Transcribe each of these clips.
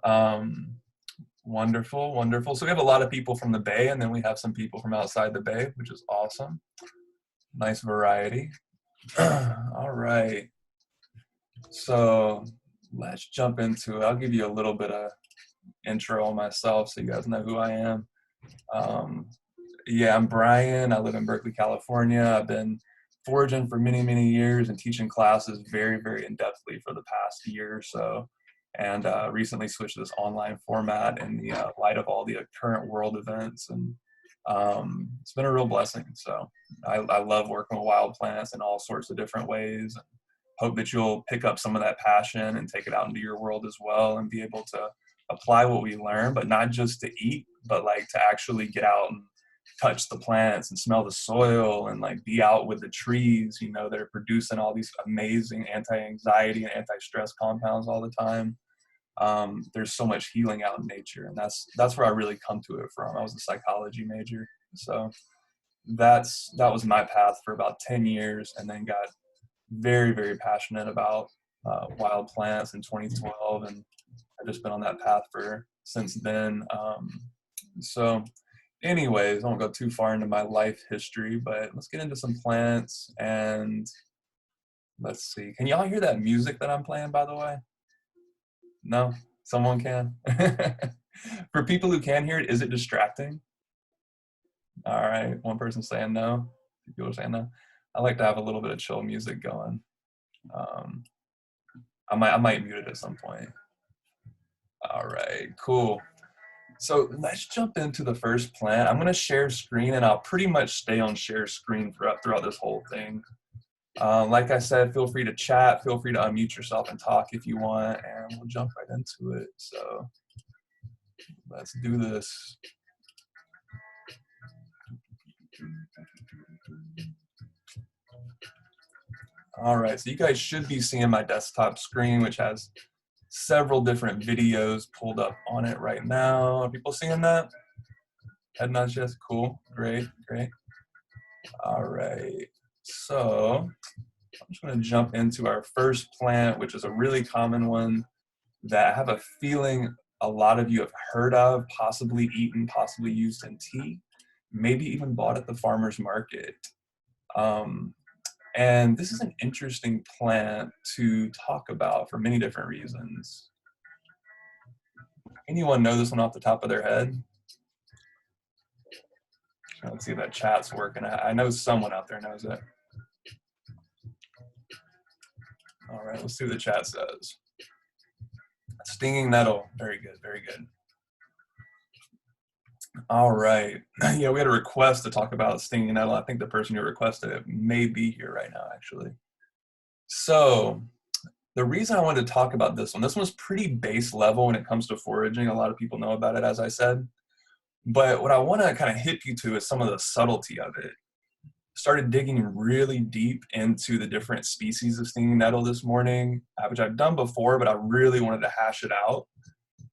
Um, Wonderful, wonderful. So we have a lot of people from the Bay, and then we have some people from outside the Bay, which is awesome. Nice variety. All right. So let's jump into it. I'll give you a little bit of intro on myself so you guys know who I am. Um, yeah, I'm Brian. I live in Berkeley, California. I've been foraging for many, many years and teaching classes very, very in-depthly for the past year or so. And recently switched to this online format in the light of all the current world events. And it's been a real blessing. So I love working with wild plants in all sorts of different ways. Hope that you'll pick up some of that passion and take it out into your world as well and be able to apply what we learn, but not just to eat, but like to actually get out and touch the plants and smell the soil and like be out with the trees, you know, that are producing all these amazing anti-anxiety and anti-stress compounds all the time. There's so much healing out in nature, and that's where I really come to it from. I was a psychology major, so that was my path for about 10 years, and then got very, very passionate about wild plants in 2012, and I've just been on that path for since then. So anyways, I won't go too far into my life history, but let's get into some plants. And let's see, can y'all hear that music that I'm playing, by the way? No? Someone can? For people who can hear it, is it distracting? All right, one person saying no. People are saying no. I like to have a little bit of chill music going. Um, I might mute it at some point. All right, cool. So let's jump into the first plant. I'm going to share screen, and I'll pretty much stay on share screen throughout this whole thing. Like I said, feel free to chat, feel free to unmute yourself and talk if you want, and we'll jump right into it. So let's do this. All right, so you guys should be seeing my desktop screen, which has several different videos pulled up on it right now. Are people seeing that? Head nods, yes, cool, great, great. All right, so I'm just going to jump into our first plant, which is a really common one that I have a feeling a lot of you have heard of, possibly eaten, possibly used in tea, maybe even bought at the farmer's market. And this is an interesting plant to talk about for many different reasons. Anyone know this one off the top of their head? Let's see if that chat's working. I know someone out there knows it. All right, let's see what the chat says. Stinging nettle, very good, very good. All right, yeah, we had a request to talk about stinging nettle. I think the person who requested it may be here right now, actually. So the reason I wanted to talk about this one's pretty base level when it comes to foraging. A lot of people know about it, as I said. But what I want to kind of hit you to is some of the subtlety of it. Started digging really deep into the different species of stinging nettle this morning, which I've done before, but I really wanted to hash it out.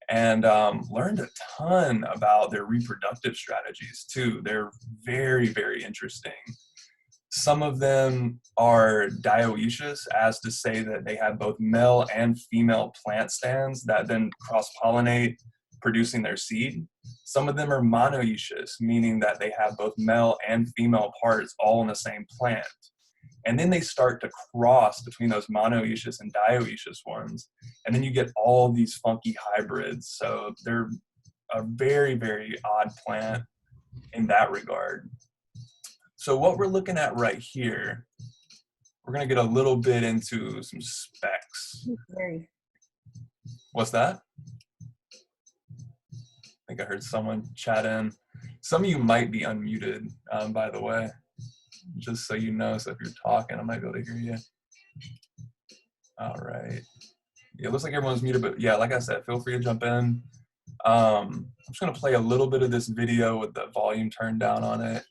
And learned a ton about their reproductive strategies too. They're very, very interesting. Some of them are dioecious, as to say that they have both male and female plant stands that then cross-pollinate, producing their seed. Some of them are monoecious, meaning that they have both male and female parts all in the same plant. And then they start to cross between those monoecious and dioecious ones. And then you get all these funky hybrids. So they're a very, very odd plant in that regard. So what we're looking at right here, we're going to get a little bit into some specs. What's that? I think I heard someone chat in. Some of you might be unmuted, by the way, just so you know. So if you're talking, I might be able to hear you. All right. Yeah, it looks like everyone's muted, but yeah, like I said, feel free to jump in. I'm just going to play a little bit of this video with the volume turned down on it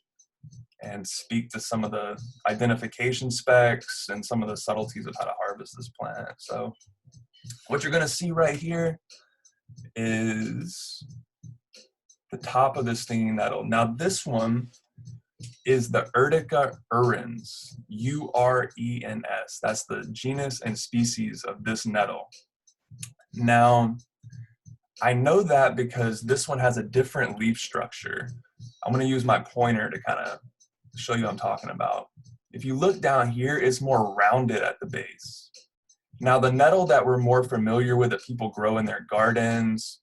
and speak to some of the identification specs and some of the subtleties of how to harvest this plant. So what you're going to see right here is the top of this stinging nettle. Now this one is the Urtica urens, U-R-E-N-S. That's the genus and species of this nettle. Now, I know that because this one has a different leaf structure. I'm going to use my pointer to kind of show you what I'm talking about. If you look down here, it's more rounded at the base. Now, the nettle that we're more familiar with that people grow in their gardens,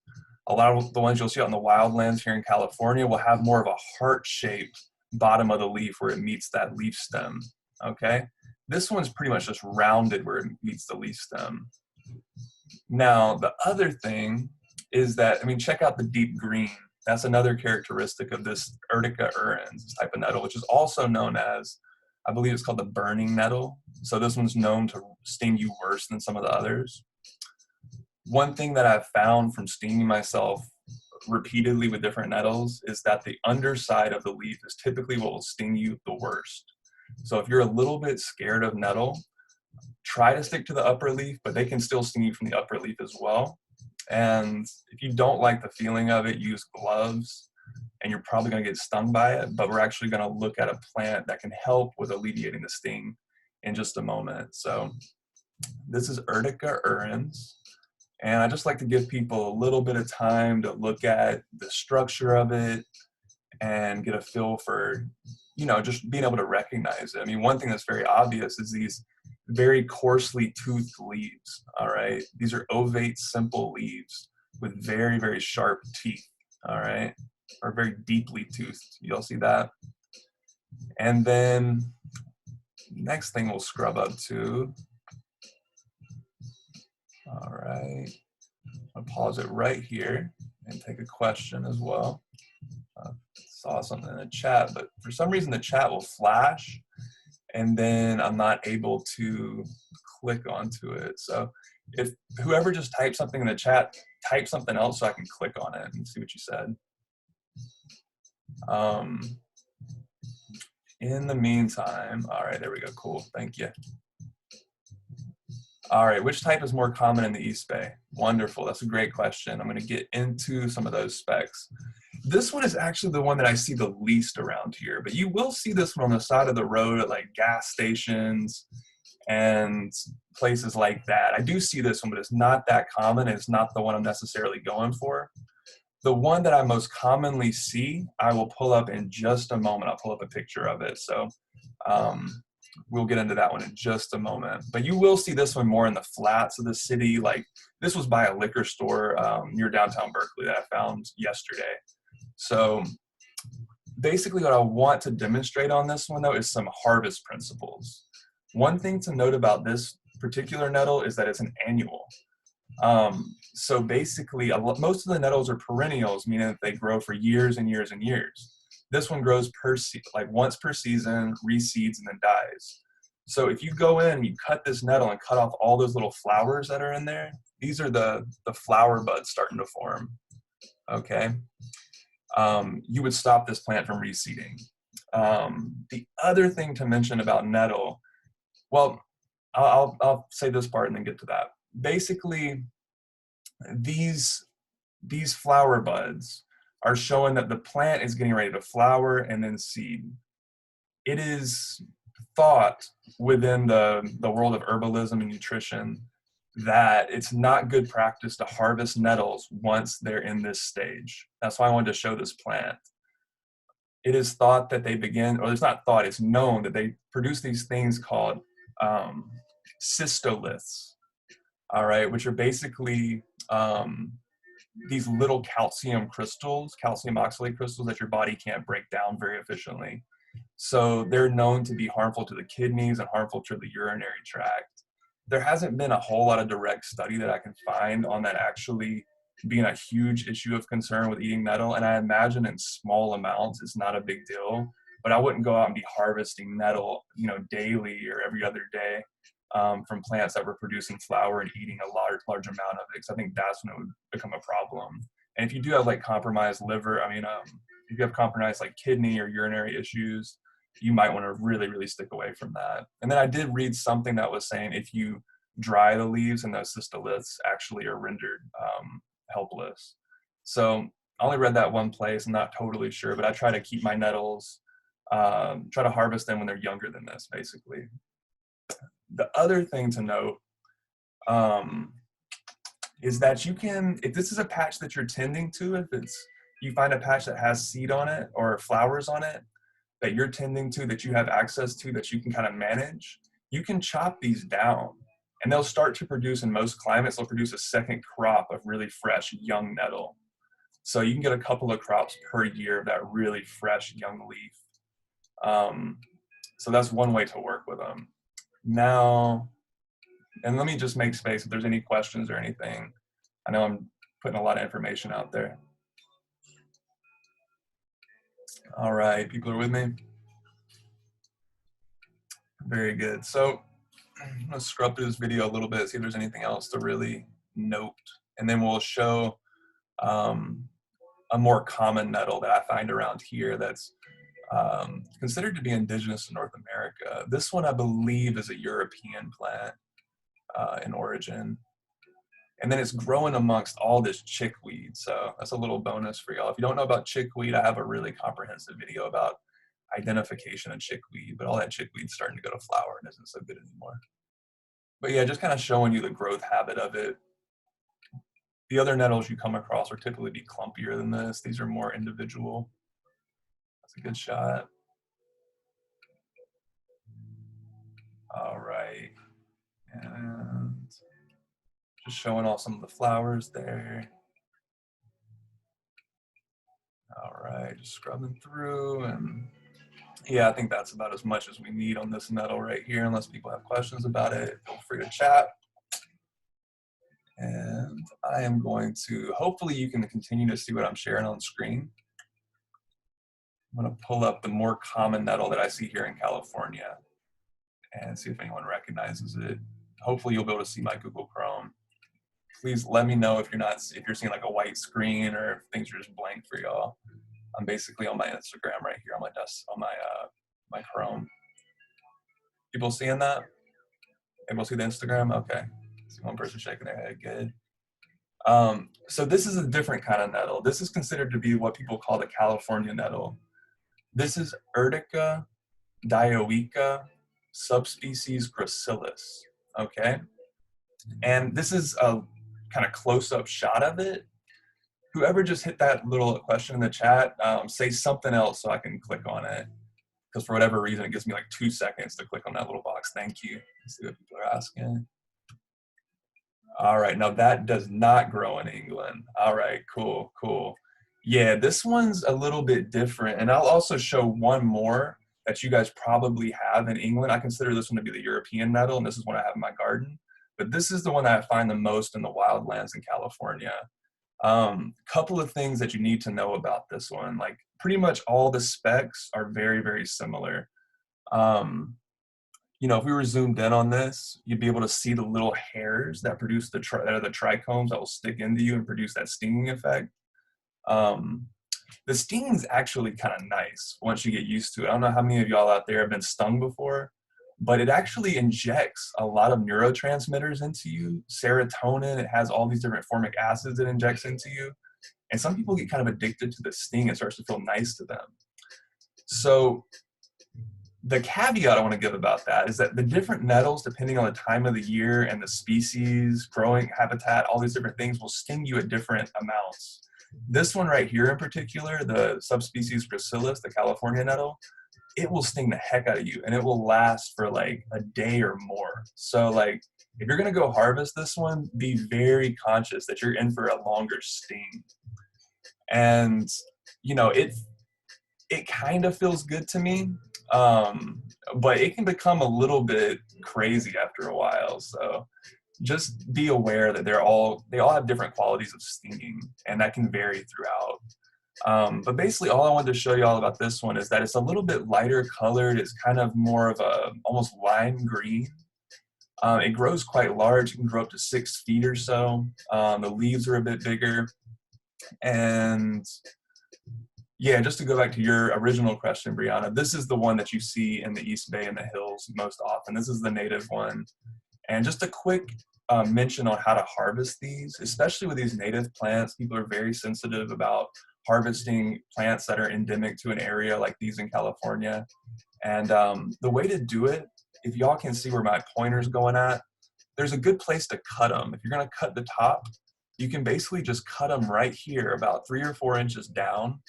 a lot of the ones you'll see out in the wildlands here in California will have more of a heart-shaped bottom of the leaf where it meets that leaf stem, okay? This one's pretty much just rounded where it meets the leaf stem. Now, the other thing is that, I mean, check out the deep green. That's another characteristic of this Urtica urens, this type of nettle, which is also known as, I believe it's called the burning nettle. So this one's known to sting you worse than some of the others. One thing that I've found from stinging myself repeatedly with different nettles is that the underside of the leaf is typically what will sting you the worst. So if you're a little bit scared of nettle, try to stick to the upper leaf, but they can still sting you from the upper leaf as well. And if you don't like the feeling of it, use gloves, and you're probably going to get stung by it, but we're actually going to look at a plant that can help with alleviating the sting in just a moment. So this is Urtica urens, and I just like to give people a little bit of time to look at the structure of it and get a feel for, you know, just being able to recognize it. I mean, one thing that's very obvious is these very coarsely toothed leaves, all right? These are ovate, simple leaves with very, very sharp teeth, all right? Or very deeply toothed. You'll see that. And then next thing we'll scrub up to, all right. I'll pause it right here and take a question as well. Saw something in the chat, but for some reason the chat will flash and then I'm not able to click onto it. So if whoever just typed something in the chat, type something else so I can click on it and see what you said. In the meantime, all right, there we go, cool, thank you. All right, which type is more common in the East Bay? Wonderful, that's a great question. I'm gonna get into some of those specs. This one is actually the one that I see the least around here, but you will see this one on the side of the road at like gas stations and places like that. I do see this one, but it's not that common. It's not the one I'm necessarily going for. The one that I most commonly see, I will pull up in just a moment. I'll pull up a picture of it. So we'll get into that one in just a moment. But you will see this one more in the flats of the city. Like this was by a liquor store near downtown Berkeley that I found yesterday. So basically what I want to demonstrate on this one though is some harvest principles. One thing to note about this particular nettle is that it's an annual. So basically most of the nettles are perennials, meaning that they grow for years and years and years. This one grows like once per season, reseeds, and then dies. So if you go in and you cut this nettle and cut off all those little flowers that are in there, these are the flower buds starting to form, okay? You would stop this plant from reseeding. The other thing to mention about nettle, well, I'll say this part and then get to that. Basically, these flower buds are showing that the plant is getting ready to flower and then seed. It is thought within the world of herbalism and nutrition that it's not good practice to harvest nettles once they're in this stage. That's why I wanted to show this plant. It is thought that they begin, or it's not thought, it's known that they produce these things called cystoliths, all right, which are basically these little calcium crystals, calcium oxalate crystals that your body can't break down very efficiently. So they're known to be harmful to the kidneys and harmful to the urinary tract. There hasn't been a whole lot of direct study that I can find on that actually being a huge issue of concern with eating nettle. And I imagine in small amounts, it's not a big deal, but I wouldn't go out and be harvesting nettle, you know, daily or every other day from plants that were producing flower and eating a large amount of it, because I think that's when it would become a problem. And if you do have like compromised liver, I mean, if you have compromised like kidney or urinary issues, you might want to really, really stick away from that. And then I did read something that was saying if you dry the leaves and those cystoliths actually are rendered helpless. So I only read that one place. I'm not totally sure, but I try to keep my nettles, try to harvest them when they're younger than this, basically. The other thing to note is that you can, if this is a patch that you're tending to, if you find a patch that has seed on it or flowers on it that you're tending to, that you have access to, that you can kind of manage, you can chop these down and they'll start to produce, in most climates, they'll produce a second crop of really fresh young nettle. So you can get a couple of crops per year of that really fresh young leaf. So that's one way to work with them. Now, and let me just make space if there's any questions or anything. I know I'm putting a lot of information out there. All right, people are with me? Very good. So I'm gonna scrub through this video a little bit, see if there's anything else to really note. And then we'll show a more common nettle that I find around here that's considered to be indigenous to North America. This one, I believe, is a European plant in origin. And then it's growing amongst all this chickweed. So that's a little bonus for y'all. If you don't know about chickweed, I have a really comprehensive video about identification of chickweed, but all that chickweed's starting to go to flower and isn't so good anymore. But yeah, just kind of showing you the growth habit of it. The other nettles you come across will typically be clumpier than this. These are more individual. That's a good shot. All right. And just showing off some of the flowers there. All right, just scrubbing through, and yeah, I think that's about as much as we need on this nettle right here, unless people have questions about it. Feel free to chat. And I am going to, hopefully you can continue to see what I'm sharing on screen. I'm gonna pull up the more common nettle that I see here in California and see if anyone recognizes it. Hopefully you'll be able to see my Google Chrome. Please let me know if you're seeing like a white screen or if things are just blank for y'all. I'm basically on my Instagram right here on my desk, on my Chrome. People seeing that? Able to see the Instagram? Okay. See one person shaking their head. Good. So this is a different kind of nettle. This is considered to be what people call the California nettle. This is Urtica dioica subspecies gracilis. Okay. And this is a kind of close-up shot of it. Whoever just hit that little question in the chat, say something else so I can click on it. Because for whatever reason, it gives me like 2 seconds to click on that little box. Thank you. Let's see what people are asking. All right, now that does not grow in England. All right, cool, cool. Yeah, this one's a little bit different. And I'll also show one more that you guys probably have in England. I consider this one to be the European nettle, and this is one I have in my garden. But this is the one that I find the most in the wildlands in California. Couple of things that you need to know about this one. Like pretty much all the specs are very, very similar. You know, if we were zoomed in on this, you'd be able to see the little hairs that produce that are the trichomes that will stick into you and produce that stinging effect. The stinging is actually kind of nice once you get used to it. I don't know how many of y'all out there have been stung before, but it actually injects a lot of neurotransmitters into you. Serotonin, it has all these different formic acids it injects into you. And some people get kind of addicted to the sting. It starts to feel nice to them. So the caveat I want to give about that is that the different nettles, depending on the time of the year and the species, growing habitat, all these different things will sting you at different amounts. This one right here in particular, the subspecies gracilis, the California nettle, it will sting the heck out of you and it will last for like a day or more. So like if you're going to go harvest this one, be very conscious that you're in for a longer sting. And you know, it kind of feels good to me, but it can become a little bit crazy after a while. So just be aware that they all have different qualities of stinging, and that can vary throughout. But basically all I wanted to show you all about this one is that it's a little bit lighter colored. It's kind of more of a almost lime green. It grows quite large. It can grow up to 6 feet or so. The leaves are a bit bigger. And yeah, just to go back to your original question, Brianna, this is the one that you see in the East Bay and the hills most often. This is the native one. And just a quick mention on how to harvest these, especially with these native plants. People are very sensitive about harvesting plants that are endemic to an area like these in California. And the way to do it, if y'all can see where my pointer's going at, there's a good place to cut them. If you're gonna cut the top, you can basically just cut them right here, about 3 or 4 inches down,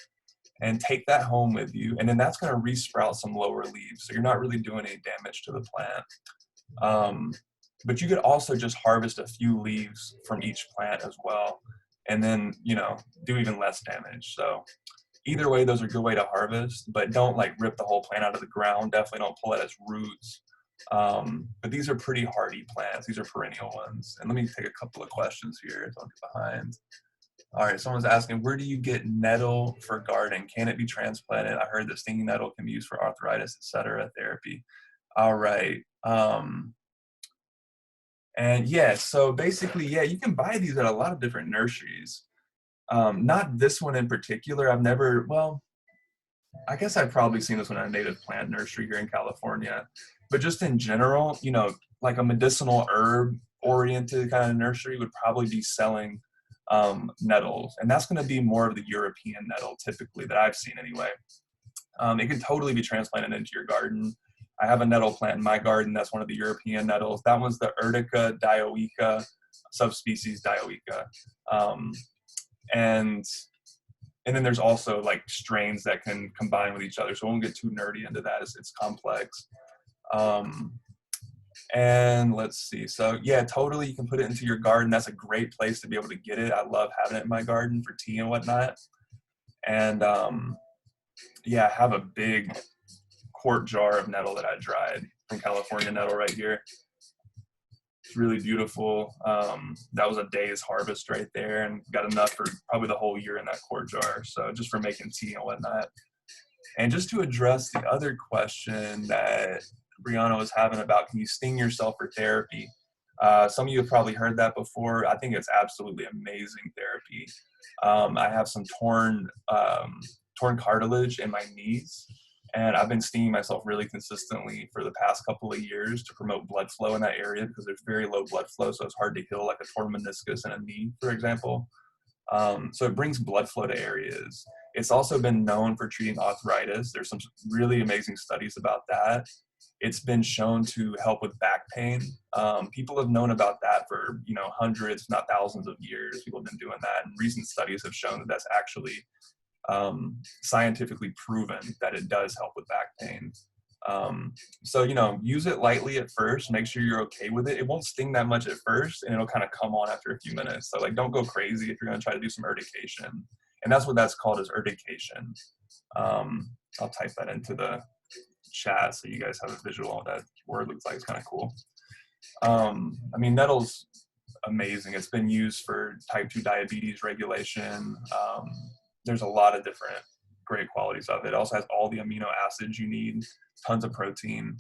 and take that home with you. And then that's going to resprout some lower leaves. So you're not really doing any damage to the plant. But you could also just harvest a few leaves from each plant as well, and then, you know, do even less damage. So either way, those are a good way to harvest, but don't like rip the whole plant out of the ground. Definitely don't pull it as roots. But these are pretty hardy plants. These are perennial ones. And let me take a couple of questions here. Don't get behind. All right, someone's asking, where do you get nettle for gardening? Can it be transplanted? I heard that stinging nettle can be used for arthritis, etc. therapy. All right. And yeah, so basically, yeah, you can buy these at a lot of different nurseries. Not this one in particular. I've never, well, I guess I've probably seen this one at a native plant nursery here in California. But just in general, you know, like a medicinal herb oriented kind of nursery would probably be selling nettles. And that's going to be more of the European nettle typically that I've seen anyway. It can totally be transplanted into your garden. I have a nettle plant in my garden. That's one of the European nettles. That one's the Urtica dioica, subspecies dioica. And then there's also like strains that can combine with each other. So I won't get too nerdy into that. It's complex. And let's see. So yeah, totally. You can put it into your garden. That's a great place to be able to get it. I love having it in my garden for tea and whatnot. And yeah, I have a big quart jar of nettle that I dried from California nettle right here. It's really beautiful. That was a day's harvest right there, and got enough for probably the whole year in that quart jar. So just for making tea and whatnot. And just to address the other question that Brianna was having about, can you sting yourself for therapy? Some of you have probably heard that before. I think it's absolutely amazing therapy. I have some torn cartilage in my knees, and I've been stinging myself really consistently for the past couple of years to promote blood flow in that area because there's very low blood flow, so it's hard to heal like a torn meniscus in a knee, for example. So it brings blood flow to areas. It's also been known for treating arthritis. There's some really amazing studies about that. It's been shown to help with back pain. People have known about that for, you know, hundreds, if not thousands of years. People have been doing that, and recent studies have shown that that's actually scientifically proven that it does help with back pain. So, you know, use it lightly at first, make sure you're okay with it. It won't sting that much at first, and it'll kind of come on after a few minutes. So like, don't go crazy if you're going to try to do some urtication. And that's what that's called, is urtication. I'll type that into the chat so you guys have a visual of what that word looks like. It's kind of cool. I mean, nettle's amazing. It's been used for type 2 diabetes regulation. There's a lot of different great qualities of it. It also has all the amino acids you need, tons of protein.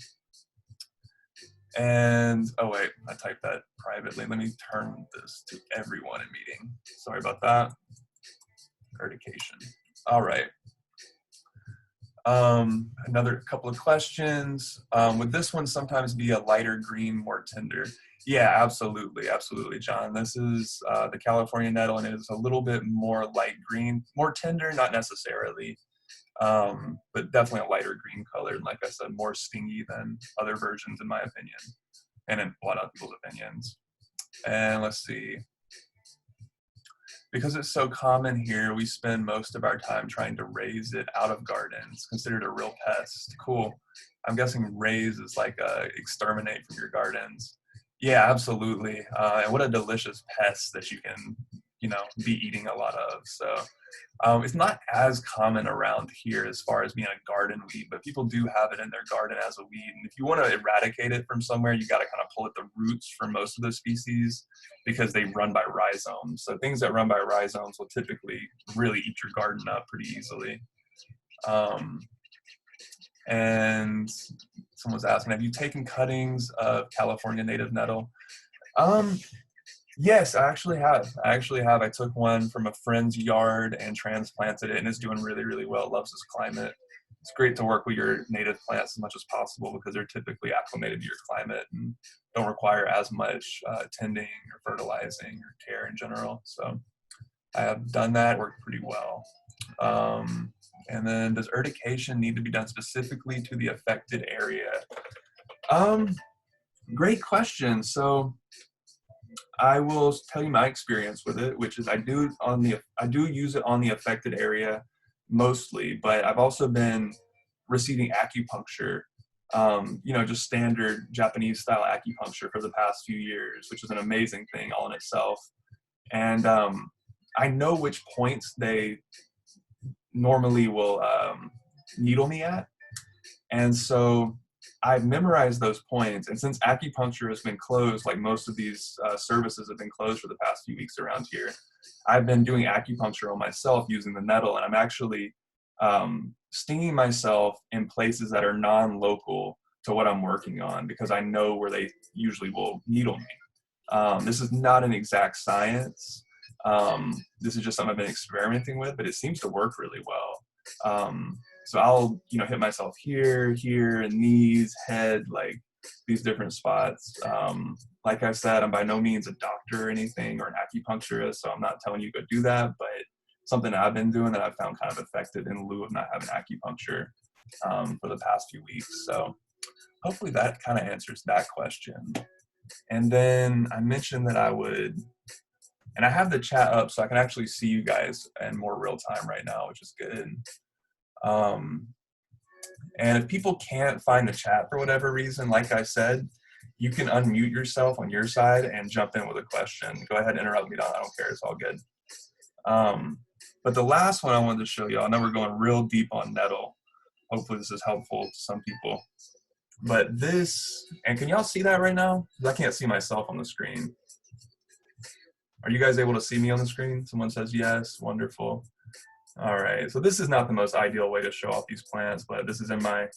And, oh wait, I typed that privately. Let me turn this to everyone in meeting. Sorry about that. Urtication. All right. Another couple of questions. Would this one sometimes be a lighter green, more tender? Yeah, absolutely. Absolutely, John. This is the California nettle, and it is a little bit more light green, more tender, not necessarily, but definitely a lighter green color. And like I said, more stingy than other versions, in my opinion, and in a lot of people's opinions. And let's see. Because it's so common here, we spend most of our time trying to raise it out of gardens, considered a real pest. Cool. I'm guessing raise is like exterminate from your gardens. Yeah, absolutely. And what a delicious pest that you can, you know, be eating a lot of. So it's not as common around here as far as being a garden weed, but people do have it in their garden as a weed. And if you want to eradicate it from somewhere, you got to kind of pull at the roots for most of the species, because they run by rhizomes. So things that run by rhizomes will typically really eat your garden up pretty easily. And someone's asking, have you taken cuttings of California native nettle? Yes, I actually have. I took one from a friend's yard and transplanted it, and it's doing really, really well. It loves this climate. It's great to work with your native plants as much as possible because they're typically acclimated to your climate and don't require as much tending or fertilizing or care in general. So I have done that, worked pretty well. And then, does urtication need to be done specifically to the affected area? Great question. So I will tell you my experience with it, which is I do use it on the affected area mostly, but I've also been receiving acupuncture, just standard Japanese style acupuncture for the past few years, which is an amazing thing all in itself. And I know which points they normally will needle me at. And so I've memorized those points. And since acupuncture has been closed, like most of these services have been closed for the past few weeks around here, I've been doing acupuncture on myself using the nettle. And I'm actually stinging myself in places that are non-local to what I'm working on because I know where they usually will needle me. This is not an exact science. This is just something I've been experimenting with, but it seems to work really well. So I'll, hit myself here, and knees, head, like these different spots. Like I said, I'm by no means a doctor or anything or an acupuncturist, so I'm not telling you to go do that, but something that I've been doing that I've found kind of effective in lieu of not having acupuncture for the past few weeks. So hopefully that kind of answers that question. And then I mentioned that I would, and I have the chat up so I can actually see you guys in more real time right now, which is good. And if people can't find the chat for whatever reason, like I said, you can unmute yourself on your side and jump in with a question. Go ahead and interrupt me, Don. I don't care. It's all good. But the last one I wanted to show you, I know we're going real deep on nettle. Hopefully this is helpful to some people. But this, and can y'all see that right now? Because I can't see myself on the screen. Are you guys able to see me on the screen? Someone says yes. Wonderful. All right, so this is not the most ideal way to show off these plants, but this is in my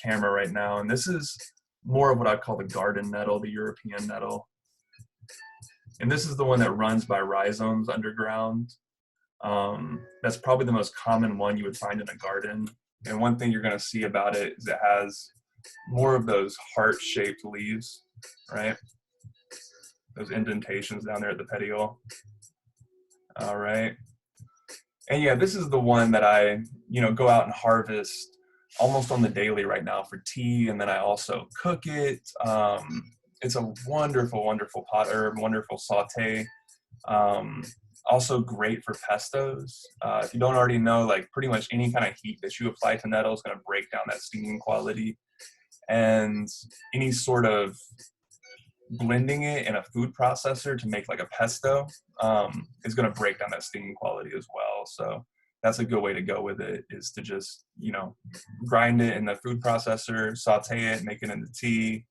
camera right now. And this is more of what I call the garden nettle, the European nettle. And this is the one that runs by rhizomes underground. That's probably the most common one you would find in a garden. And one thing you're gonna see about it is it has more of those heart-shaped leaves, right? Those indentations down there at the petiole. All right. And yeah, this is the one that I, go out and harvest almost on the daily right now for tea. And then I also cook it. It's a wonderful, wonderful pot herb, wonderful saute. Also great for pestos. If you don't already know, like pretty much any kind of heat that you apply to nettle is going to break down that stinging quality. And any sort of blending it in a food processor to make like a pesto is going to break down that stinging quality as well. So that's a good way to go with it, is to just, grind it in the food processor, saute it, make it into tea.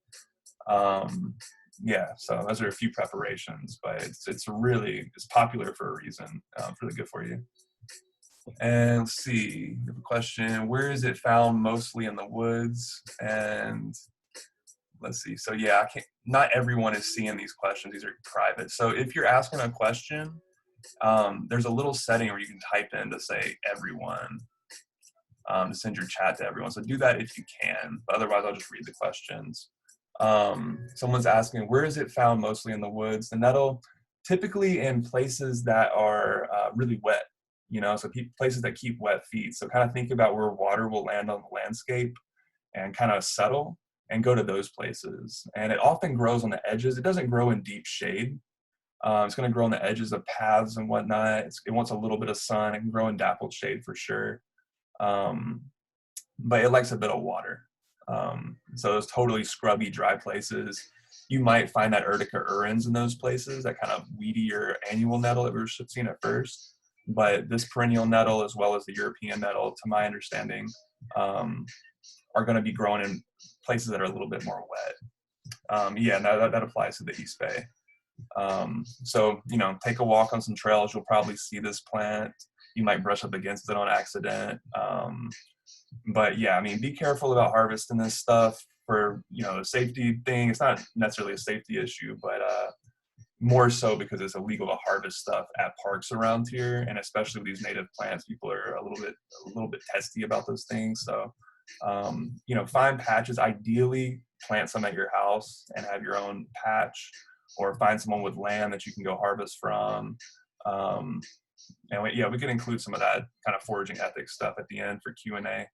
Yeah, so those are a few preparations, but it's popular for a reason. It's really good for you. And let's see, we have a question, where is it found mostly in the woods? And let's see, so yeah, not everyone is seeing these questions, these are private. So if you're asking a question, there's a little setting where you can type in to say everyone, to send your chat to everyone. So do that if you can, but otherwise I'll just read the questions. Someone's asking, where is it found mostly in the woods? The nettle, typically in places that are really wet, so places that keep wet feet. So kind of think about where water will land on the landscape and kind of settle and go to those places. And it often grows on the edges. It doesn't grow in deep shade. It's going to grow on the edges of paths and whatnot. It wants a little bit of sun. It can grow in dappled shade for sure. But it likes a bit of water. So those totally scrubby, dry places, you might find that Urtica urens in those places, that kind of weedier annual nettle that we were seeing at first. But this perennial nettle, as well as the European nettle, to my understanding, are going to be grown in places that are a little bit more wet. Yeah, that applies to the East Bay. So, take a walk on some trails, you'll probably see this plant. You might brush up against it on accident. But yeah, be careful about harvesting this stuff for, a safety thing. It's not necessarily a safety issue, but more so because it's illegal to harvest stuff at parks around here. And especially with these native plants, people are a little bit testy about those things. So, find patches, ideally plant some at your house and have your own patch, or find someone with land that you can go harvest from. And we can include some of that kind of foraging ethics stuff at the end for Q&A.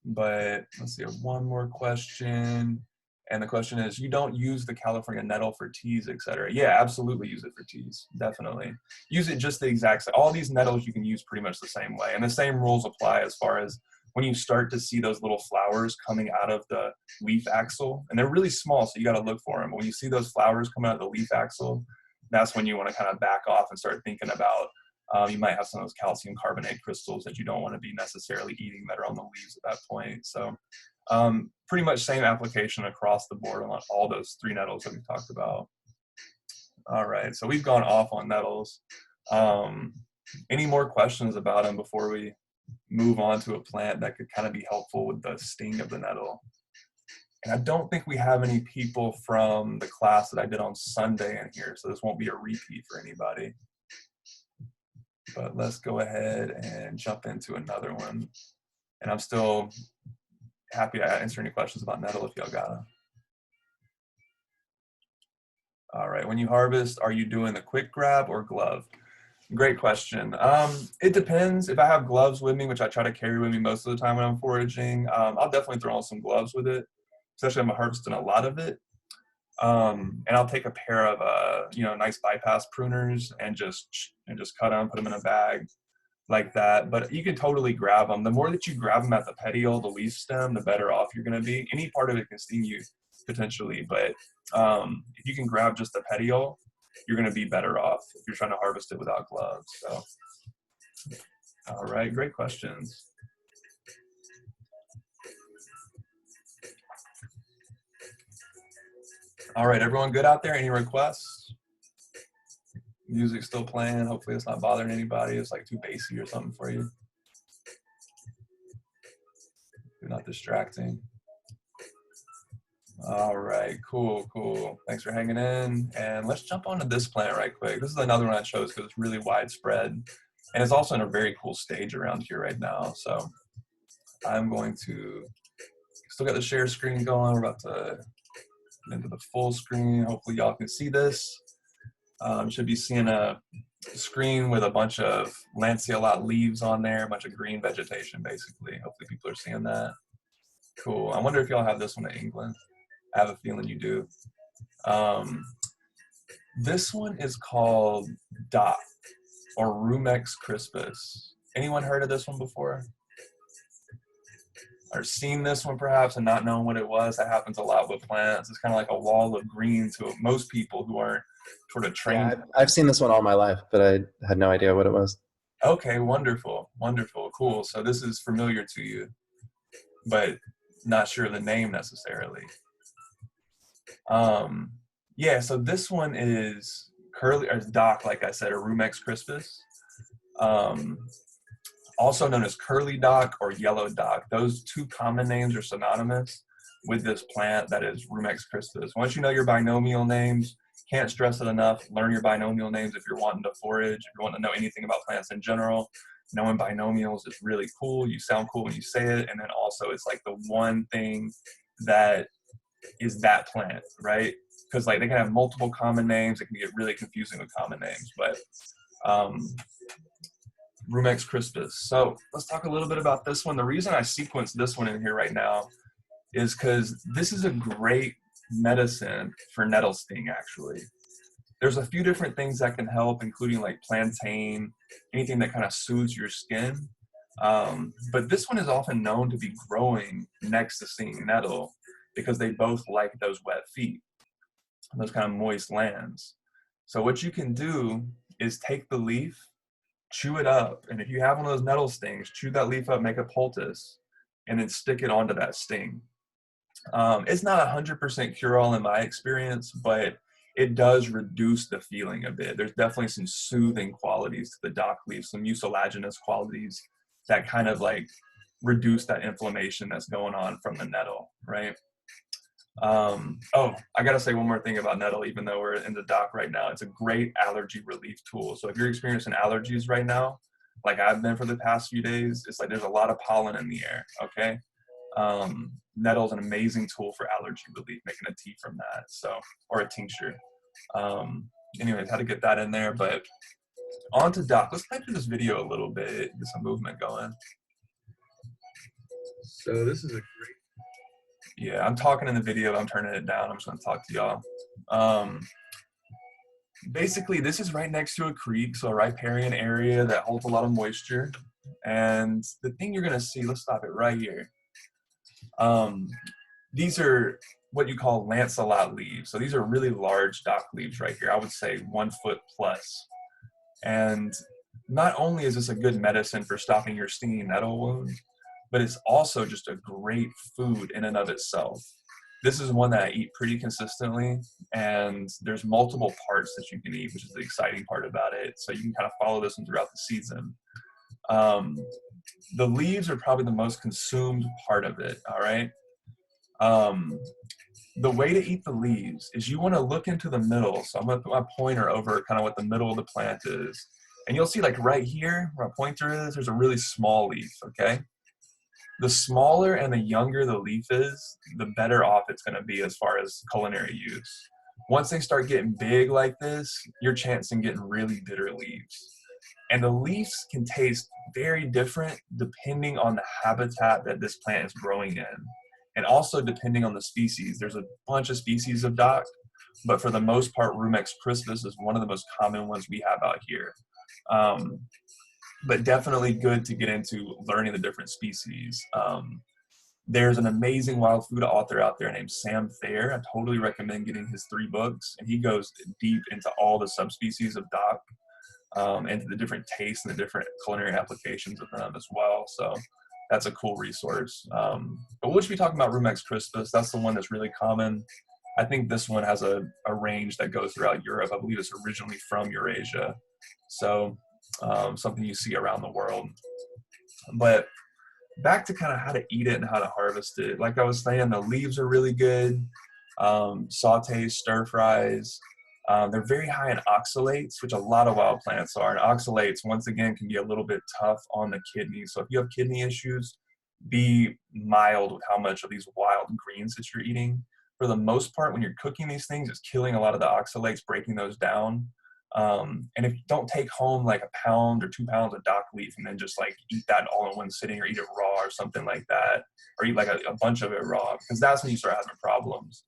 But let's see, one more question. And the question is, you don't use the California nettle for teas, etc. Yeah, absolutely use it for teas, definitely. Use it just the exact same. All these nettles you can use pretty much the same way. And the same rules apply as far as when you start to see those little flowers coming out of the leaf axil. And they're really small, so you got to look for them. But when you see those flowers coming out of the leaf axil, that's when you want to kind of back off and start thinking about you might have some of those calcium carbonate crystals that you don't want to be necessarily eating that are on the leaves at that point. So pretty much same application across the board on all those 3 nettles that we talked about. All right, so we've gone off on nettles. Any more questions about them before we move on to a plant that could kind of be helpful with the sting of the nettle? And I don't think we have any people from the class that I did on Sunday in here, so this won't be a repeat for anybody. But let's go ahead and jump into another one. And I'm still happy to answer any questions about nettle if y'all got them. All right, when you harvest, are you doing the quick grab or glove? Great question. It depends. If I have gloves with me, which I try to carry with me most of the time when I'm foraging, I'll definitely throw on some gloves with it, especially if I'm harvesting a lot of it. And I'll take a pair of nice bypass pruners and just cut them, put them in a bag like that. But you can totally grab them. The more that you grab them at the petiole, the leaf stem, the better off you're going to be. Any part of it can sting you potentially, but if you can grab just the petiole, you're going to be better off if you're trying to harvest it without gloves. So, all right, great questions. All right, everyone good out there? Any requests? Music still playing. Hopefully it's not bothering anybody. It's like too bassy or something for you. Not distracting. All right, cool. Thanks for hanging in. And let's jump onto this plant right quick. This is another one I chose because it's really widespread. And it's also in a very cool stage around here right now. So I'm going to still got the share screen going. We're about to get into the full screen. Hopefully y'all can see this. Should be seeing a screen with a bunch of lanceolate leaves on there, a bunch of green vegetation basically. Hopefully people are seeing that. Cool. I wonder if y'all have this one in England. I have a feeling you do. This one is called Dock or Rumex crispus. Anyone heard of this one before? Or seen this one perhaps and not knowing what it was? That happens a lot with plants. It's kind of like a wall of green to most people who aren't sort of trained. Yeah, I've seen this one all my life, but I had no idea what it was. Okay, wonderful, cool. So this is familiar to you, but not sure the name necessarily. Yeah, so this one is curly, or dock, like I said, or Rumex crispus. Also known as curly dock or yellow dock. Those 2 common names are synonymous with this plant that is Rumex crispus. Once you know your binomial names, can't stress it enough, learn your binomial names if you're wanting to forage, if you want to know anything about plants in general. Knowing binomials is really cool. You sound cool when you say it, and then also it's like the one thing that is that plant, right? Because like they can have multiple common names. It can get really confusing with common names, but Rumex crispus. So let's talk a little bit about this one. The reason I sequenced this one in here right now is because this is a great medicine for nettle sting, actually. There's a few different things that can help, including like plantain, anything that kind of soothes your skin. But this one is often known to be growing next to stinging nettle because they both like those wet feet, those kind of moist lands. So what you can do is take the leaf, chew it up, and if you have one of those nettle stings, chew that leaf up, make a poultice, and then stick it onto that sting. It's not 100% cure-all in my experience, but it does reduce the feeling a bit. There's definitely some soothing qualities to the dock leaf, some mucilaginous qualities that kind of like reduce that inflammation that's going on from the nettle, right? Oh, I gotta say one more thing about nettle, even though we're in the dock right now. It's a great allergy relief tool. So if you're experiencing allergies right now, like I've been for the past few days, it's like there's a lot of pollen in the air, okay? Nettle's an amazing tool for allergy relief, making a tea from that, so, or a tincture. Anyways, had to get that in there, but on to dock. Let's play through this video a little bit, get some movement going. So this is a great, Yeah, I'm talking in the video. I'm turning it down. I'm just going to talk to y'all. Um, Basically, this is right next to a creek, so a riparian area that holds a lot of moisture. And the thing you're going to see, let's stop it right here. Um, these are what you call lanceolate leaves. So these are really large dock leaves right here. I would say 1 foot plus. And not only is this a good medicine for stopping your stinging nettle wound, but it's also just a great food in and of itself. This is one that I eat pretty consistently, and there's multiple parts that you can eat, which is the exciting part about it. So you can kind of follow this one throughout the season. Um, the leaves are probably the most consumed part of it, all right? Um, the way to eat the leaves is you want to look into the middle. So I'm going to put my pointer over kind of what the middle of the plant is. And you'll see like right here where my pointer is, there's a really small leaf, okay? The smaller and the younger the leaf is, the better off it's going to be as far as culinary use. Once they start getting big like this, you're chancing getting really bitter leaves. And the leaves can taste very different depending on the habitat that this plant is growing in. And also depending on the species. There's a bunch of species of dock, but for the most part, Rumex crispus is one of the most common ones we have out here. But definitely good to get into learning the different species. There's an amazing wild food author out there named Sam Thayer. I totally recommend getting his 3 books, and he goes deep into all the subspecies of dock, and the different tastes and the different culinary applications of them as well. So that's a cool resource. But we'll just be talking about Rumex crispus. That's the one that's really common. I think this one has a range that goes throughout Europe. I believe it's originally from Eurasia. So something you see around the world. But back to kind of how to eat it and how to harvest it. Like I was saying, the leaves are really good. Sautés, stir fries. They're very high in oxalates, which a lot of wild plants are. And oxalates, once again, can be a little bit tough on the kidneys. So if you have kidney issues, be mild with how much of these wild greens that you're eating. For the most part, when you're cooking these things, it's killing a lot of the oxalates, breaking those down. And if you don't take home like a pound or 2 pounds of dock leaf and then just like eat that all in one sitting or eat it raw or something like that, or eat like a bunch of it raw, because that's when you start having problems.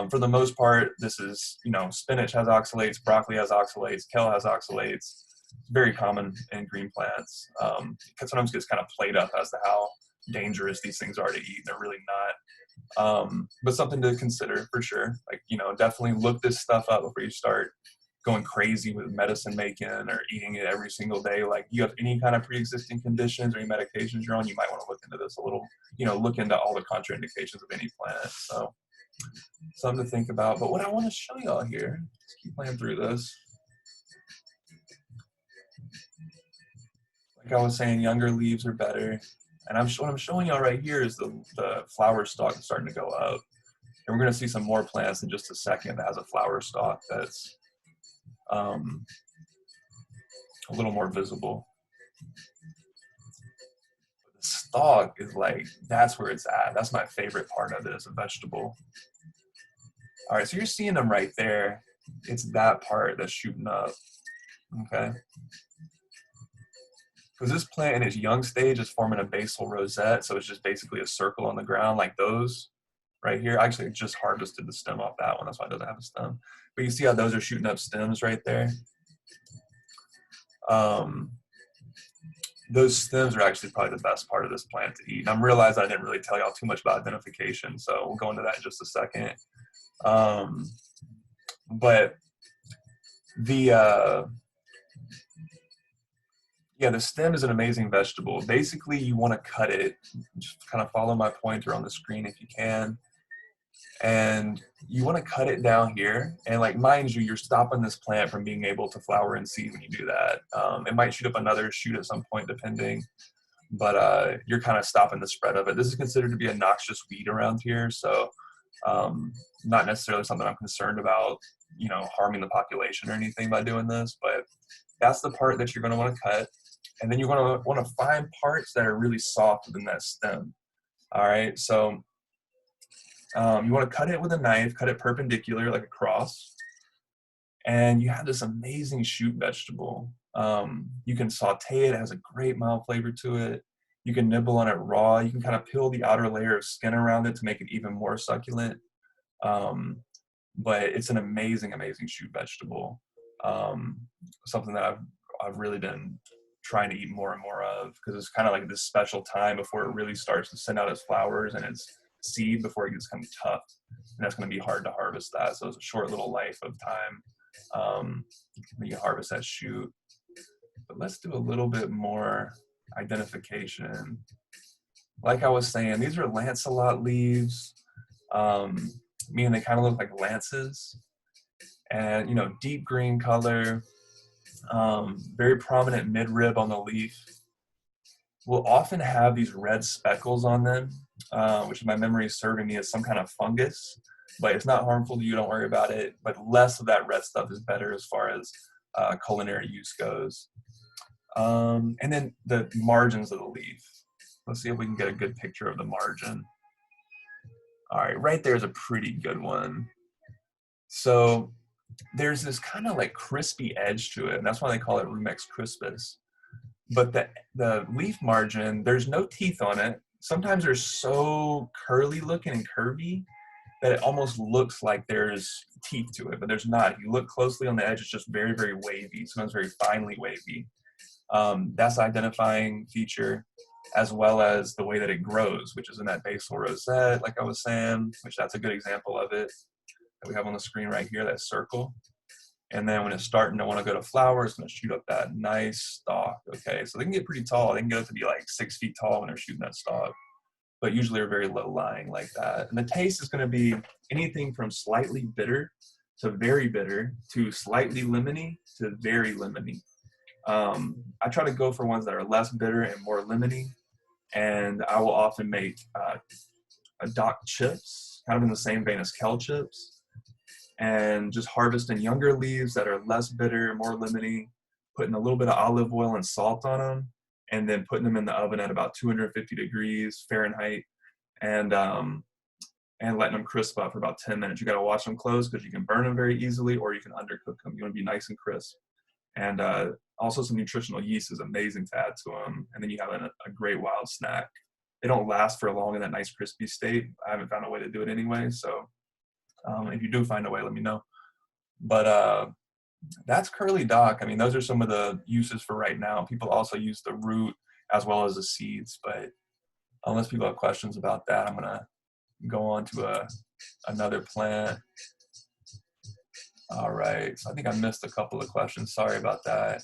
For the most part, this is, spinach has oxalates, broccoli has oxalates, kale has oxalates. It's very common in green plants. It sometimes gets kind of played up as to how dangerous these things are to eat. They're really not. But something to consider for sure. Like, definitely look this stuff up before you start going crazy with medicine making or eating it every single day. Like, you have any kind of pre-existing conditions or any medications you're on, you might want to look into this a little, look into all the contraindications of any plant. So something to think about. But what I want to show y'all here, let's keep playing through this. Like I was saying, younger leaves are better. And what I'm showing y'all right here is the flower stalk is starting to go up. And we're going to see some more plants in just a second that has a flower stalk that's a little more visible. The stalk is like, that's where it's at. That's my favorite part of it as a vegetable. All right, so you're seeing them right there. It's that part that's shooting up, okay? Because this plant in its young stage is forming a basal rosette, so it's just basically a circle on the ground like those right here. Actually, I just harvested the stem off that one. That's why it doesn't have a stem. But you see how those are shooting up stems right there? Those stems are actually probably the best part of this plant to eat. And I'm realizing I didn't really tell y'all too much about identification, so we'll go into that in just a second. But the stem is an amazing vegetable. Basically, you want to cut it. Just kind of follow my pointer on the screen if you can. And you want to cut it down here. And like, mind you, you're stopping this plant from being able to flower and seed when you do that. It might shoot up another shoot at some point, depending. But you're kind of stopping the spread of it. This is considered to be a noxious weed around here. So not necessarily something I'm concerned about, harming the population or anything by doing this. But that's the part that you're going to want to cut. And then you're going to want to find parts that are really soft within that stem. All right, so you want to cut it with a knife, cut it perpendicular like a cross. And you have this amazing shoot vegetable. You can saute it. It has a great mild flavor to it. You can nibble on it raw. You can kind of peel the outer layer of skin around it to make it even more succulent. Um, but it's an amazing, amazing shoot vegetable. Um, Something that I've really been trying to eat more and more of, because it's kind of like this special time before it really starts to send out its flowers and its seed before it gets kind of tough, and that's going to be hard to harvest that. So it's a short little life of time when you harvest that shoot. But let's do a little bit more identification. Like I was saying, these are lanceolate leaves, meaning they kind of look like lances, and deep green color, very prominent midrib on the leaf. Will often have these red speckles on them, which my memory is serving me as some kind of fungus, but it's not harmful to you, don't worry about it. But less of that red stuff is better as far as culinary use goes. And then the margins of the leaf. Let's see if we can get a good picture of the margin. All right, right there is a pretty good one. So there's this kind of like crispy edge to it, and that's why they call it Rumex crispus. But the leaf margin, there's no teeth on it. Sometimes they're so curly looking and curvy that it almost looks like there's teeth to it, but there's not. If you look closely on the edge, it's just very, very wavy, sometimes very finely wavy. That's an identifying feature, as well as the way that it grows, which is in that basal rosette, like I was saying, which that's a good example of it that we have on the screen right here, that circle. And then when it's starting to want to go to flower, it's going to shoot up that nice stalk. Okay, so they can get pretty tall. They can get up to be like 6 feet tall when they're shooting that stalk, but usually are very low lying like that. And the taste is going to be anything from slightly bitter to very bitter to slightly lemony to very lemony. I try to go for ones that are less bitter and more lemony, and I will often make dock chips, kind of in the same vein as kel chips, and just harvesting younger leaves that are less bitter, more lemony, putting a little bit of olive oil and salt on them, and then putting them in the oven at about 250 degrees Fahrenheit, and letting them crisp up for about 10 minutes. You got to watch them close because you can burn them very easily, or you can undercook them. You want to be nice and crisp. And also some nutritional yeast is amazing to add to them. And then you have a great wild snack. They don't last for long in that nice crispy state. I haven't found a way to do it anyway, so if you do find a way, let me know. But that's curly dock. I mean, those are some of the uses for right now. People also use the root as well as the seeds, but unless people have questions about that, I'm gonna go on to another plant. All right, so I think I missed a couple of questions. Sorry about that.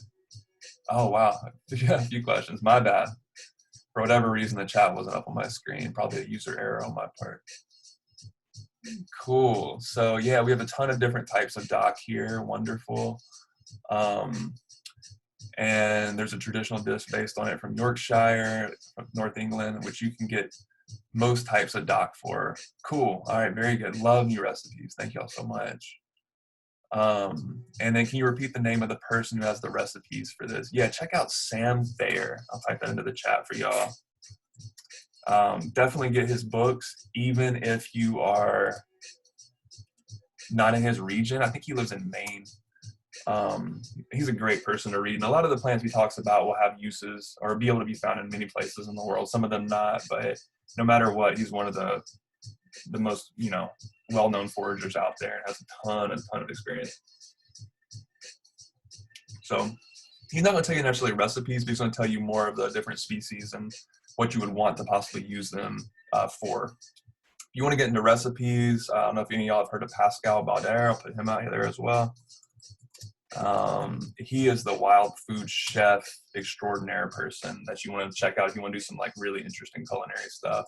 Oh, wow, a few questions, my bad. For whatever reason, the chat wasn't up on my screen, probably a user error on my part. Cool. So yeah, we have a ton of different types of dock here. Wonderful. And there's a traditional dish based on it from Yorkshire, from North England, which you can get most types of dock for. Cool. All right, very good. Love new recipes. Thank y'all so much. And then can you repeat the name of the person who has the recipes for this? Yeah, check out Sam Thayer. I'll type that into the chat for y'all. Definitely get his books, even if you are not in his region. I think he lives in Maine. He's a great person to read. And a lot of the plants he talks about will have uses or be able to be found in many places in the world. Some of them not, but no matter what, he's one of the most, well-known foragers out there and has a ton of experience. So he's not going to tell you necessarily recipes, but he's going to tell you more of the different species and what you would want to possibly use them for. If you want to get into recipes, I don't know if any of y'all have heard of Pascal Bauder. I'll put him out there as well. He is the wild food chef extraordinaire person that you want to check out if you want to do some like really interesting culinary stuff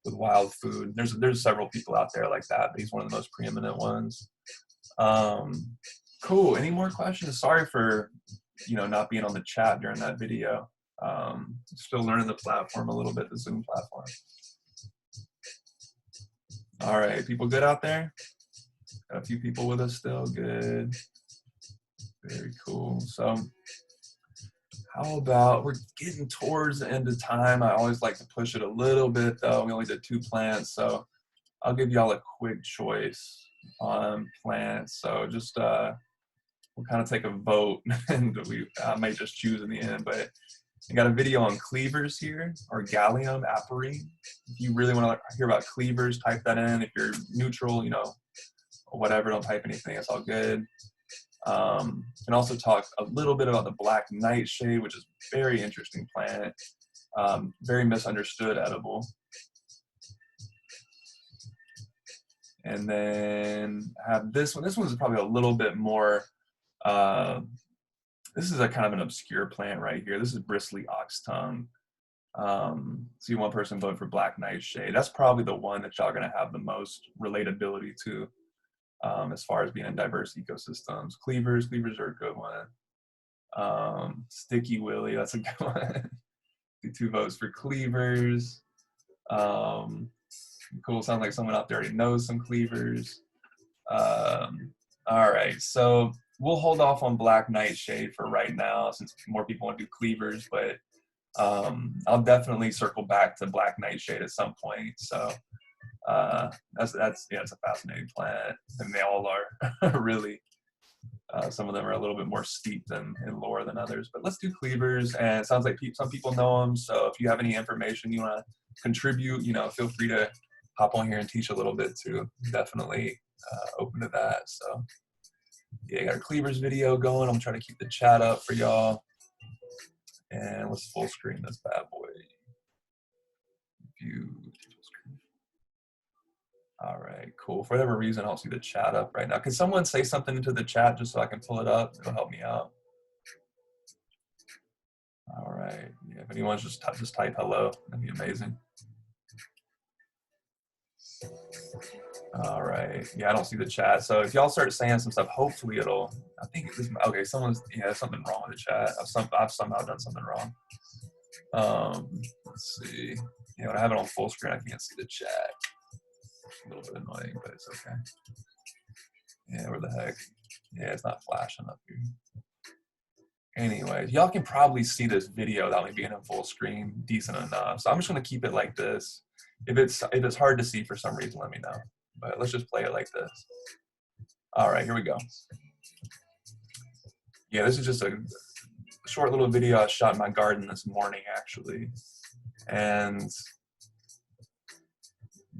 with wild food. There's several people out there like that, but he's one of the most preeminent ones. Cool. Any more questions? Sorry for not being on the chat during that video. Still learning the platform a little bit, the Zoom platform. All right, people good out there? Got a few people with us still. Good. Very cool. So how about, we're getting towards the end of time. I always like to push it a little bit though. We only did 2 plants, so I'll give y'all a quick choice on plants. So just we'll kind of take a vote and I may just choose in the end, but I got a video on cleavers here, or gallium aperine. If you really want to hear about cleavers, type that in. If you're neutral, you know, or whatever, don't type anything. It's all good. Can also talk a little bit about the black nightshade, which is a very interesting plant, very misunderstood edible. And then have this one. This one's probably a little bit more. This is a kind of an obscure plant right here. This is bristly ox tongue. See one person vote for black nightshade. That's probably the one that y'all gonna have the most relatability to, as far as being in diverse ecosystems. Cleavers are a good one. Sticky Willy, that's a good one. 2 votes for cleavers. Cool, sounds like someone out there already knows some cleavers. All right, so we'll hold off on black nightshade for right now since more people want to do cleavers, but I'll definitely circle back to black nightshade at some point. So that's yeah, it's a fascinating plant, and they all are really. Some of them are a little bit more steeped in lore than others, but let's do cleavers. And it sounds like some people know them. So if you have any information you want to contribute, you know, feel free to hop on here and teach a little bit too. Definitely open to that. So yeah, I got a cleavers video going. I'm trying to keep the chat up for y'all. And let's full screen this bad boy. View full screen. All right, cool. For whatever reason, I don't see the chat up right now. Can someone say something into the chat just so I can pull it up? It'll help me out. All right. Yeah, if anyone's just type hello, that'd be amazing. All right. Yeah, I don't see the chat. So if y'all start saying some stuff, hopefully it'll. I think this. Okay, someone's. Yeah, something wrong with the chat. I've somehow done something wrong. Let's see. Yeah, when I have it on full screen, I can't see the chat. A little bit annoying, but it's okay. Yeah, where the heck? Yeah, it's not flashing up here. Anyways, y'all can probably see this video without me being in full screen decent enough. So I'm just gonna keep it like this. If it's hard to see for some reason, let me know. But let's just play it like this. All right, here we go. Yeah, this is just a short little video I shot in my garden this morning, actually. And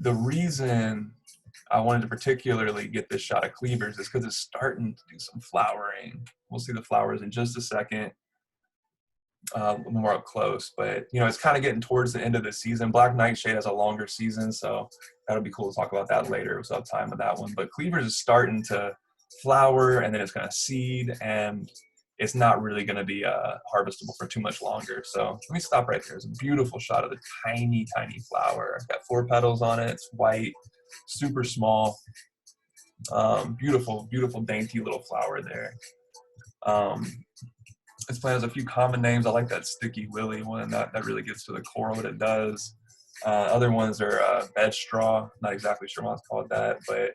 the reason I wanted to particularly get this shot of cleavers is because it's starting to do some flowering. We'll see the flowers in just a second, more up close. But you know, it's kind of getting towards the end of the season. Black nightshade has a longer season, so that'll be cool to talk about that later. We'll have time with that one. But cleavers is starting to flower, and then it's going to seed, and it's not really going to be harvestable for too much longer. So let me stop right there. It's a beautiful shot of the tiny, tiny flower. It's got 4 petals on it. It's white, super small. Beautiful, beautiful, dainty little flower there. This plant has a few common names. I like that Sticky Willy one. That really gets to the core of what it does. Other ones are bed straw. Not exactly sure why it's called that, but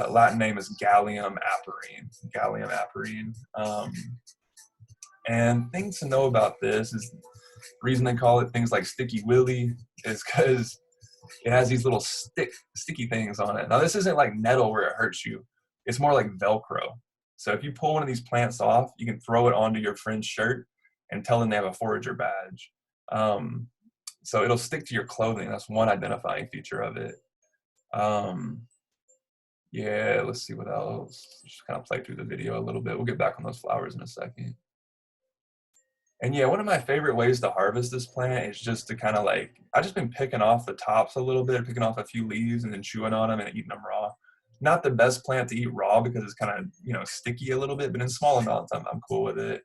Latin name is Gallium aperine. Gallium aperine. And things to know about this is the reason they call it things like Sticky Willy is because it has these little sticky things on it. Now this isn't like nettle where it hurts you. It's more like Velcro. So if you pull one of these plants off, you can throw it onto your friend's shirt and tell them they have a forager badge. So it'll stick to your clothing. That's one identifying feature of it. Yeah, let's see what else. Just kind of play through the video a little bit. We'll get back on those flowers in a second. And yeah, one of my favorite ways to harvest this plant is just to kind of like, I've just been picking off the tops a little bit, picking off a few leaves and then chewing on them and eating them raw. Not the best plant to eat raw because it's kind of, you know, sticky a little bit, but in small amounts, I'm cool with it.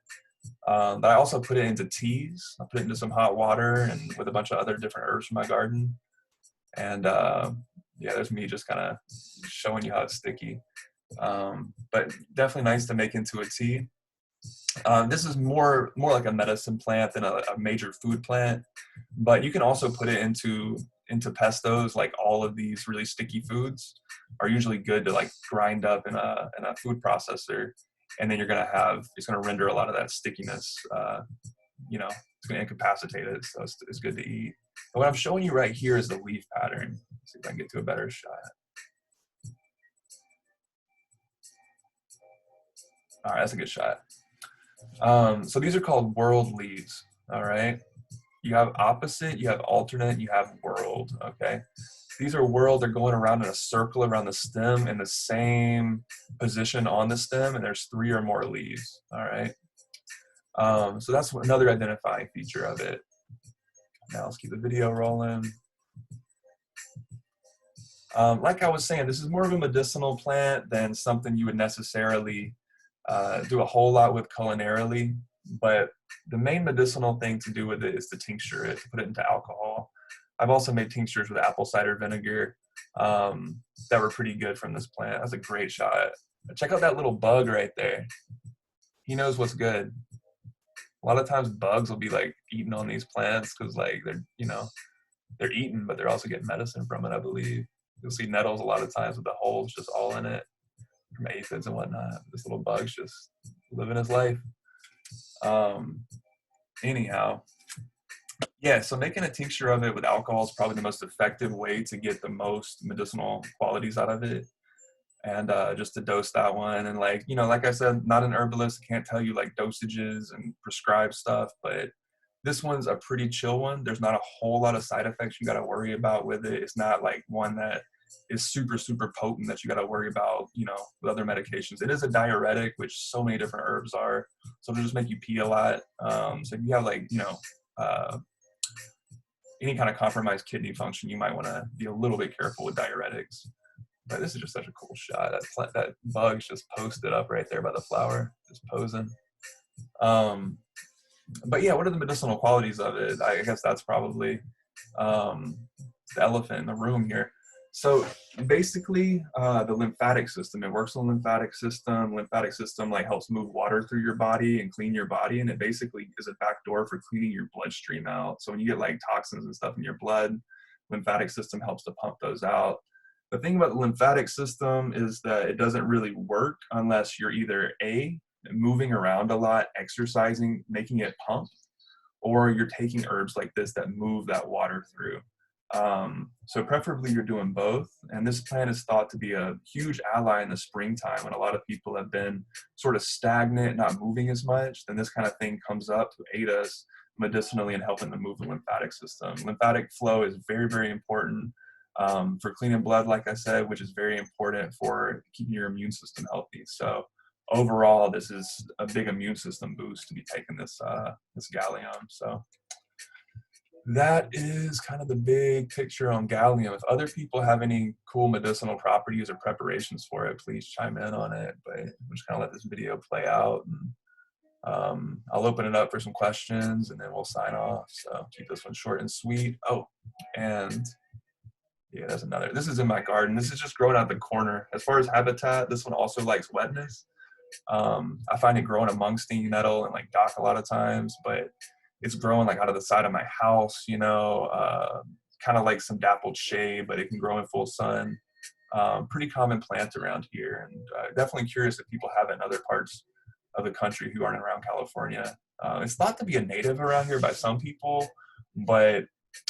But I also put it into teas. I put it into some hot water and with a bunch of other different herbs from my garden. And yeah, there's me just kind of showing you how it's sticky. But definitely nice to make into a tea. This is more like a medicine plant than a major food plant, but you can also put it into pestos. Like all of these really sticky foods are usually good to like grind up in a food processor, and then it's gonna render a lot of that stickiness. You know, it's gonna incapacitate it, so it's good to eat. But what I'm showing you right here is the leaf pattern. Let's see if I can get to a better shot. All right, that's a good shot. So these are called world leaves. All right. You have opposite, you have alternate, you have world. Okay. These are world, they're going around in a circle around the stem in the same position on the stem, and there's 3 or more leaves. All right. So that's another identifying feature of it. Now let's keep the video rolling. Like I was saying, this is more of a medicinal plant than something you would necessarily do a whole lot with culinarily. But the main medicinal thing to do with it is to tincture it, to put it into alcohol. I've also made tinctures with apple cider vinegar that were pretty good from this plant. That's a great shot. Check out that little bug right there. He knows what's good. A lot of times bugs will be like eating on these plants because like they're eating, but they're also getting medicine from it, I believe. You'll see nettles a lot of times with the holes just all in it from aphids and whatnot. This little bug's just living his life. Anyhow, yeah, so making a tincture of it with alcohol is probably the most effective way to get the most medicinal qualities out of it. And just to dose that one. And like I said, not an herbalist, can't tell you like dosages and prescribe stuff, but this one's a pretty chill one. There's not a whole lot of side effects you got to worry about with it. It's not like one that is super, super potent that you got to worry about, with other medications. It is a diuretic, which so many different herbs are. So it'll just make you pee a lot. So if you have uh, any kind of compromised kidney function, you might want to be a little bit careful with diuretics. But this is just such a cool shot. That bug's just posted up right there by the flower, just posing. But yeah, what are the medicinal qualities of it? I guess that's probably the elephant in the room here. So basically, the lymphatic system, it works on the lymphatic system. Lymphatic system like helps move water through your body and clean your body, and it basically is a backdoor for cleaning your bloodstream out. So when you get like toxins and stuff in your blood, lymphatic system helps to pump those out. The thing about the lymphatic system is that it doesn't really work unless you're either moving around a lot, exercising, making it pump, or you're taking herbs like this that move that water through. So preferably you're doing both. And this plant is thought to be a huge ally in the springtime when a lot of people have been sort of stagnant, not moving as much. Then this kind of thing comes up to aid us medicinally in helping to move the lymphatic system. Lymphatic flow is very, very important for cleaning blood, like I said, which is very important for keeping your immune system healthy. So overall, this is a big immune system boost to be taking this gallium. So that is kind of the big picture on gallium. If other people have any cool medicinal properties or preparations for it, please chime in on it. But I'm just gonna let this video play out, and I'll open it up for some questions, and then we'll sign off. So keep this one short and sweet. Oh, and yeah, there's another. This is in my garden. This is just growing out the corner. As far as habitat, this one also likes wetness. I find it growing among stinging nettle and like dock a lot of times, but it's growing like out of the side of my house, kind of like some dappled shade, but it can grow in full sun. Pretty common plant around here, and definitely curious if people have it in other parts of the country who aren't around California. It's thought to be a native around here by some people, but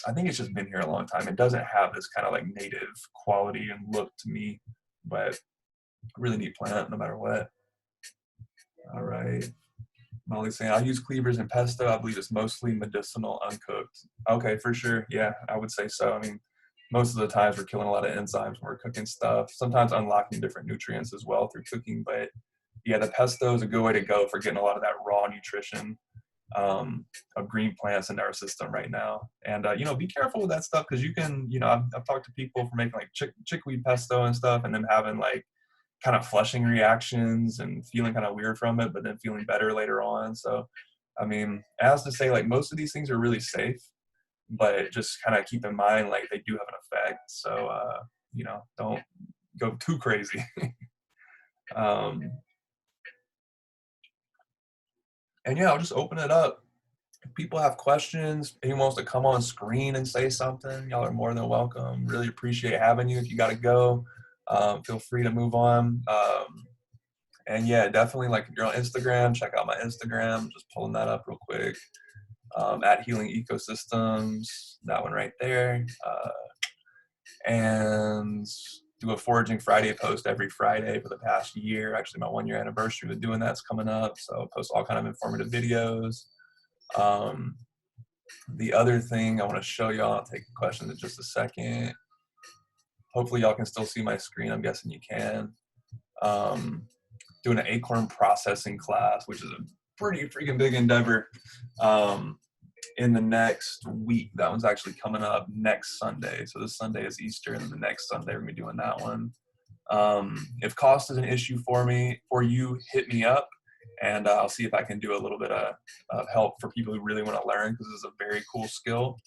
I think it's just been here a long time. It doesn't have this kind of like native quality and look to me, but really neat plant no matter what. All right. Molly's saying, I'll use cleavers and pesto. I believe it's mostly medicinal uncooked. Okay, for sure. Yeah, I would say so. I mean, most of the times we're killing a lot of enzymes when we're cooking stuff, sometimes unlocking different nutrients as well through cooking. But yeah, the pesto is a good way to go for getting a lot of that raw nutrition of green plants in our system right now. And, be careful with that stuff because you can, I've talked to people for making like chickweed pesto and stuff and then having like kind of flushing reactions and feeling kind of weird from it, but then feeling better later on. So, I mean, as to say, like most of these things are really safe, but just kind of keep in mind, like they do have an effect. So, don't go too crazy. And yeah, I'll just open it up. If people have questions, anyone wants to come on screen and say something, y'all are more than welcome. Really appreciate having you. If you got to go, feel free to move on. And yeah, definitely like if you're on Instagram, check out my Instagram. Just pulling that up real quick. At Healing Ecosystems, that one right there. And do a Foraging Friday post every Friday for the past year. Actually, my 1-year anniversary of doing that's coming up. So I post all kind of informative videos. The other thing I want to show y'all, I'll take questions in just a second. Hopefully y'all can still see my screen. I'm guessing you can. Doing an acorn processing class, which is a pretty freaking big endeavor. In the next week, that one's actually coming up next Sunday. So this Sunday is Easter, and the next Sunday we're gonna be doing that one. If cost is an issue for you, hit me up, and I'll see if I can do a little bit of help for people who really want to learn, because this is a very cool skill.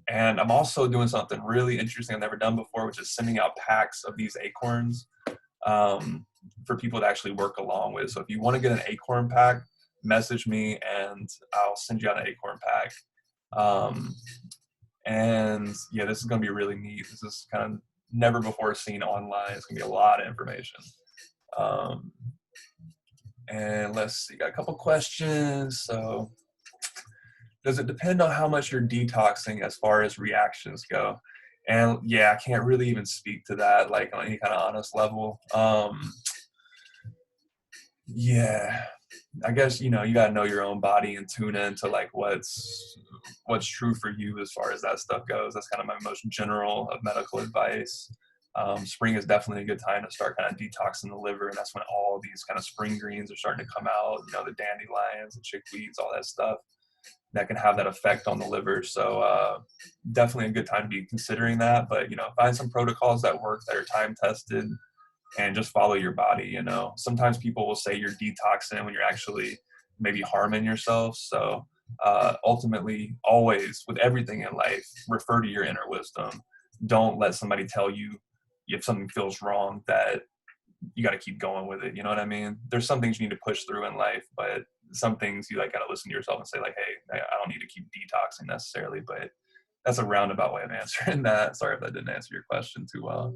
And I'm also doing something really interesting I've never done before, which is sending out packs of these acorns for people to actually work along with. So if you want to get an acorn pack, message me and I'll send you out an acorn pack. And yeah, this is going to be really neat. This is kind of never before seen online. It's going to be a lot of information. And let's see, got a couple questions. So, does it depend on how much you're detoxing as far as reactions go? And yeah, I can't really even speak to that like on any kind of honest level. Yeah, I guess, you got to know your own body and tune into like what's true for you as far as that stuff goes. That's kind of my most general of medical advice. Spring is definitely a good time to start kind of detoxing the liver, and that's when all these kind of spring greens are starting to come out, the dandelions, the chickweeds, all that stuff that can have that effect on the liver. So definitely a good time to be considering that. But, find some protocols that work, that are time tested, and just follow your body. Sometimes people will say you're detoxing when you're actually maybe harming yourself. So ultimately, always with everything in life, refer to your inner wisdom. Don't let somebody tell you if something feels wrong that you got to keep going with it. You know what I mean? There's some things you need to push through in life, but some things you got to listen to yourself and say like, hey, I don't need to keep detoxing necessarily. But that's a roundabout way of answering that. Sorry if that didn't answer your question too well.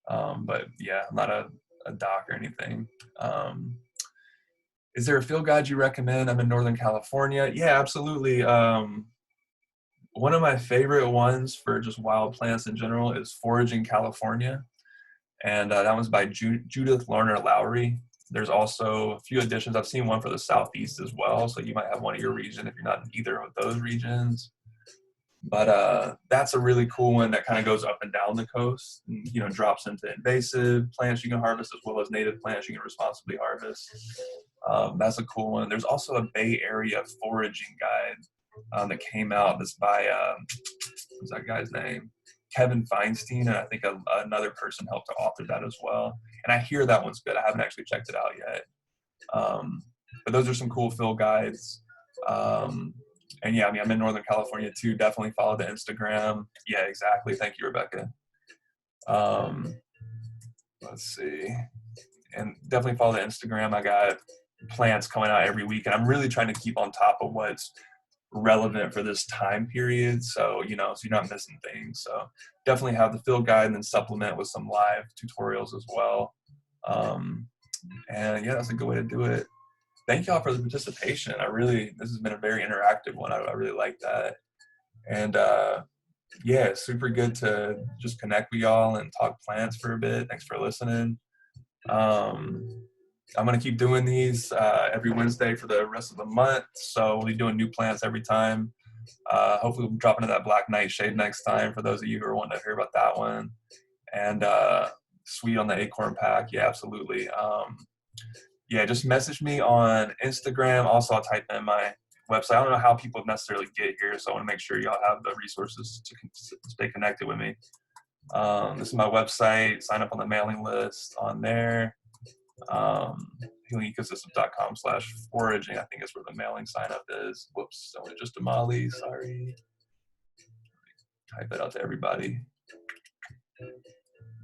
But yeah, I'm not a doc or anything. Is there a field guide you recommend? I'm in Northern California. Yeah, absolutely. One of my favorite ones for just wild plants in general is Foraging California. And that one's by Judith Lerner Lowry. There's also a few editions. I've seen one for the Southeast as well. So you might have one in your region if you're not in either of those regions. But that's a really cool one that kind of goes up and down the coast, and, drops into invasive plants you can harvest as well as native plants you can responsibly harvest. That's a cool one. There's also a Bay Area foraging guide that came out. That's by, what's that guy's name? Kevin Feinstein, and I think another person helped to author that as well. And I hear that one's good. I haven't actually checked it out yet. But those are some cool field guides. And yeah, I'm in Northern California too. Definitely follow the Instagram. Yeah, exactly. Thank you, Rebecca. Let's see. And definitely follow the Instagram. I got plants coming out every week, and I'm really trying to keep on top of what's relevant for this time period. So, so you're not missing things. So definitely have the field guide and then supplement with some live tutorials as well. And yeah, that's a good way to do it. Thank y'all for the participation. This has been a very interactive one. I really like that. And yeah, super good to just connect with y'all and talk plants for a bit. Thanks for listening. I'm going to keep doing these every Wednesday for the rest of the month. So we'll be doing new plants every time. Hopefully we'll drop into that Black Nightshade next time for those of you who are wanting to hear about that one. And sweet on the acorn pack. Yeah, absolutely. Yeah, just message me on Instagram. Also, I'll type in my website. I don't know how people necessarily get here, so I want to make sure y'all have the resources to stay connected with me. This is my website. Sign up on the mailing list on there. healingecosystems.com/foraging, I think is where the mailing sign up is. Whoops, only just a Molly, sorry. Type that out to everybody.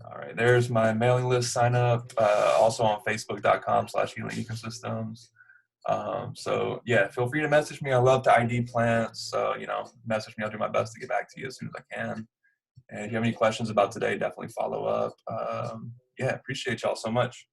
All right, there's my mailing list sign up. Also on facebook.com/healingecosystems. So yeah, feel free to message me. I love to ID plants. So, message me. I'll do my best to get back to you as soon as I can. And if you have any questions about today, definitely follow up. Yeah, appreciate y'all so much.